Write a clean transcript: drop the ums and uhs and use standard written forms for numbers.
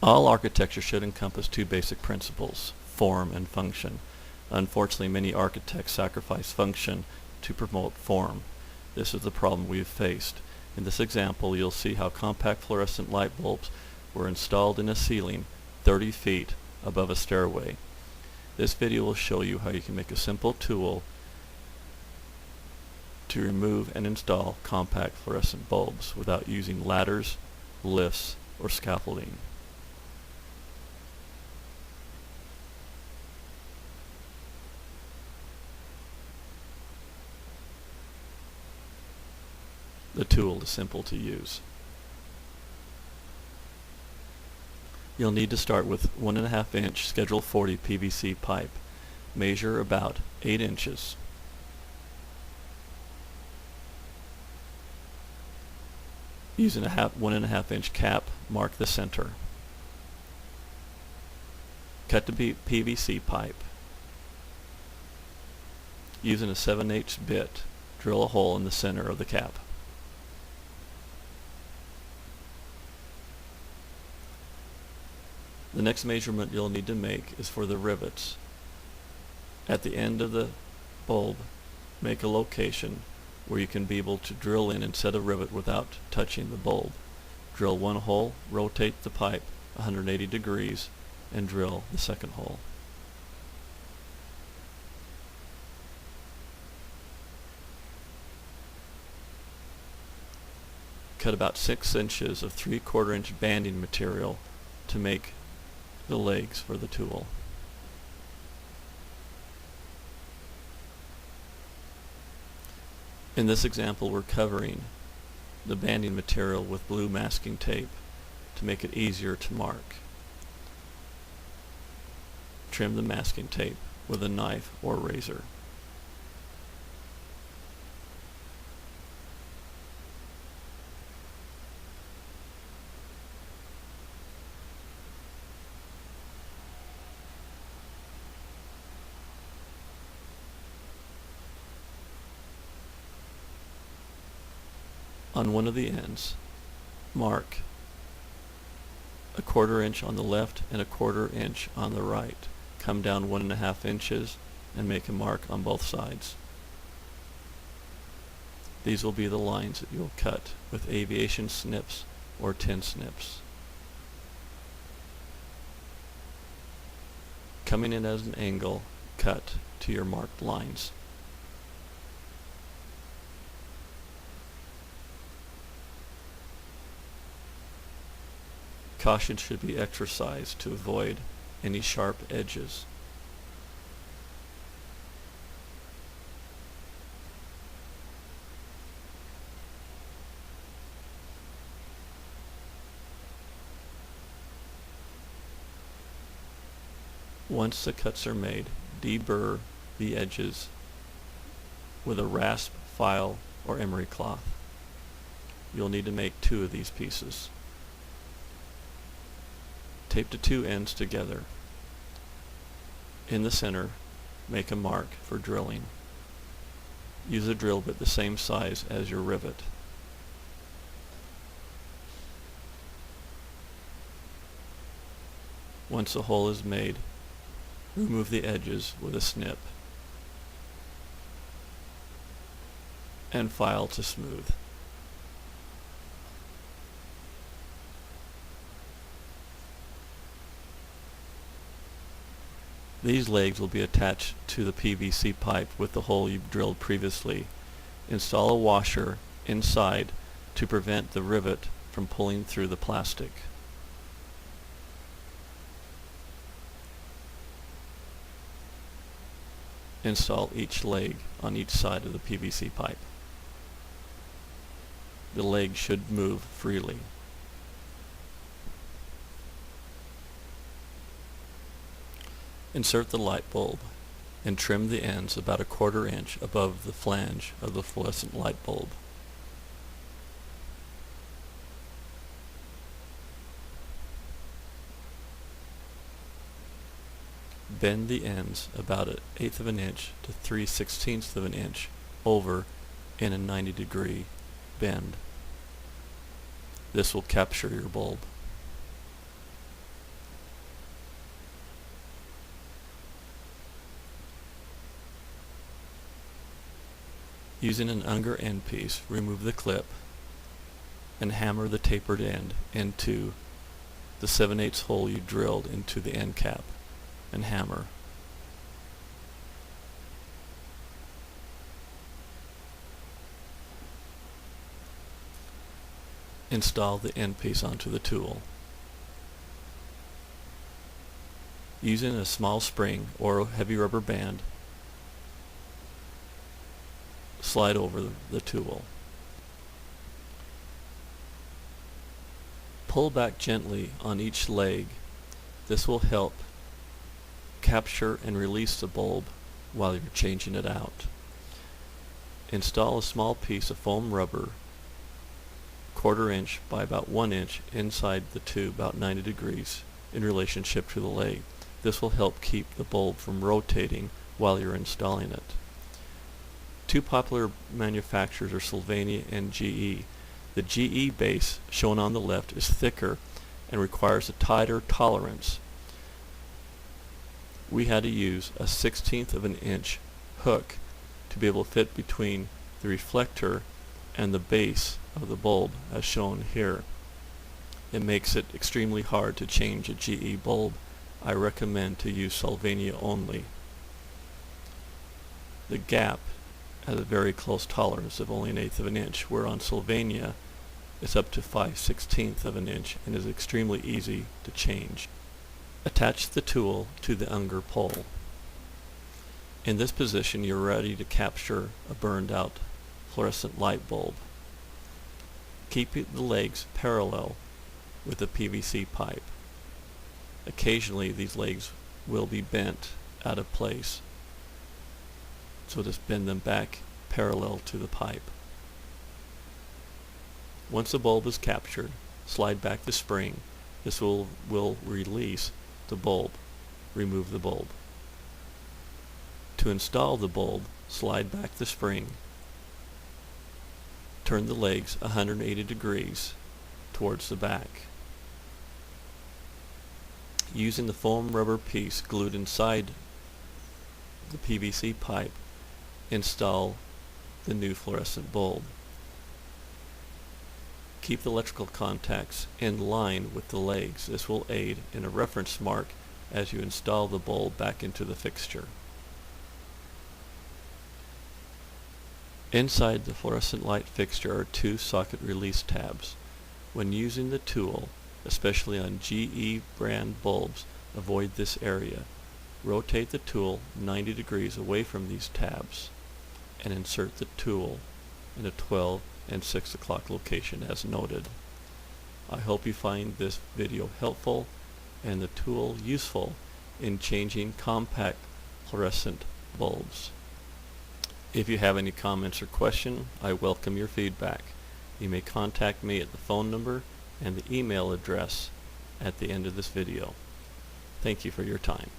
All architecture should encompass two basic principles, form and function. Unfortunately, many architects sacrifice function to promote form. This is the problem we have faced. In this example, you'll see how compact fluorescent light bulbs were installed in a ceiling 30 feet above a stairway. This video will show you how you can make a simple tool to remove and install compact fluorescent bulbs without using ladders, lifts, or scaffolding. The tool is simple to use. You'll need to start with 1.5 inch Schedule 40 PVC pipe. Measure about 8 inches. Using a 1.5 inch cap, mark the center. Cut the PVC pipe. Using a 7/8 bit, drill a hole in the center of the cap. The next measurement you'll need to make is for the rivets. At the end of the bulb, make a location where you can be able to drill in and set a rivet without touching the bulb. Drill one hole, rotate the pipe 180 degrees, and drill the second hole. Cut about 6 inches of 3/4 inch banding material to make the legs for the tool. In this example, we're covering the banding material with blue masking tape to make it easier to mark. Trim the masking tape with a knife or razor. On one of the ends, mark 1/4 inch on the left and 1/4 inch on the right. Come down 1.5 inches and make a mark on both sides. These will be the lines that you'll cut with aviation snips or tin snips. Coming in at an angle, cut to your marked lines. Caution should be exercised to avoid any sharp edges. Once the cuts are made, deburr the edges with a rasp, file, or emery cloth. You'll need to make 2 of these pieces. Tape the 2 ends together. In the center, make a mark for drilling. Use a drill bit the same size as your rivet. Once a hole is made, remove the edges with a snip and file to smooth. These legs will be attached to the PVC pipe with the hole you drilled previously. Install a washer inside to prevent the rivet from pulling through the plastic. Install each leg on each side of the PVC pipe. The leg should move freely. Insert the light bulb and trim the ends about 1/4 inch above the flange of the fluorescent light bulb. Bend the ends about 1/8 of an inch to 3/16 of an inch over in a 90-degree bend. This will capture your bulb. Using an Unger end piece, remove the clip and hammer the tapered end into the 7/8 hole you drilled into the end cap, and hammer. Install the end piece onto the tool. Using a small spring or a heavy rubber band, slide over the tool. Pull back gently on each leg. This will help capture and release the bulb while you're changing it out. Install a small piece of foam rubber 1/4 inch by about 1 inch inside the tube, about 90 degrees in relationship to the leg. This will help keep the bulb from rotating while you're installing it. Two popular manufacturers are Sylvania and GE. The GE base shown on the left is thicker and requires a tighter tolerance. We had to use a 1/16 of an inch hook to be able to fit between the reflector and the base of the bulb, as shown here. It makes it extremely hard to change a GE bulb. I recommend to use Sylvania only. The gap has a very close tolerance of only 1/8 of an inch, where on Sylvania it's up to 5/16 of an inch and is extremely easy to change. Attach the tool to the Unger pole. In this position you're ready to capture a burned out fluorescent light bulb. Keep the legs parallel with the PVC pipe. Occasionally these legs will be bent out of place, so just bend them back parallel to the pipe. Once the bulb is captured, slide back the spring. This will release the bulb. Remove the bulb. To install the bulb, slide back the spring. Turn the legs 180 degrees towards the back. Using the foam rubber piece glued inside the PVC pipe, install the new fluorescent bulb. Keep the electrical contacts in line with the legs. This will aid in a reference mark as you install the bulb back into the fixture. Inside the fluorescent light fixture are two socket release tabs. When using the tool, especially on GE brand bulbs, avoid this area. Rotate the tool 90 degrees away from these tabs and insert the tool in a 12 and 6 o'clock location as noted. I hope you find this video helpful and the tool useful in changing compact fluorescent bulbs. If you have any comments or questions, I welcome your feedback. You may contact me at the phone number and the email address at the end of this video. Thank you for your time.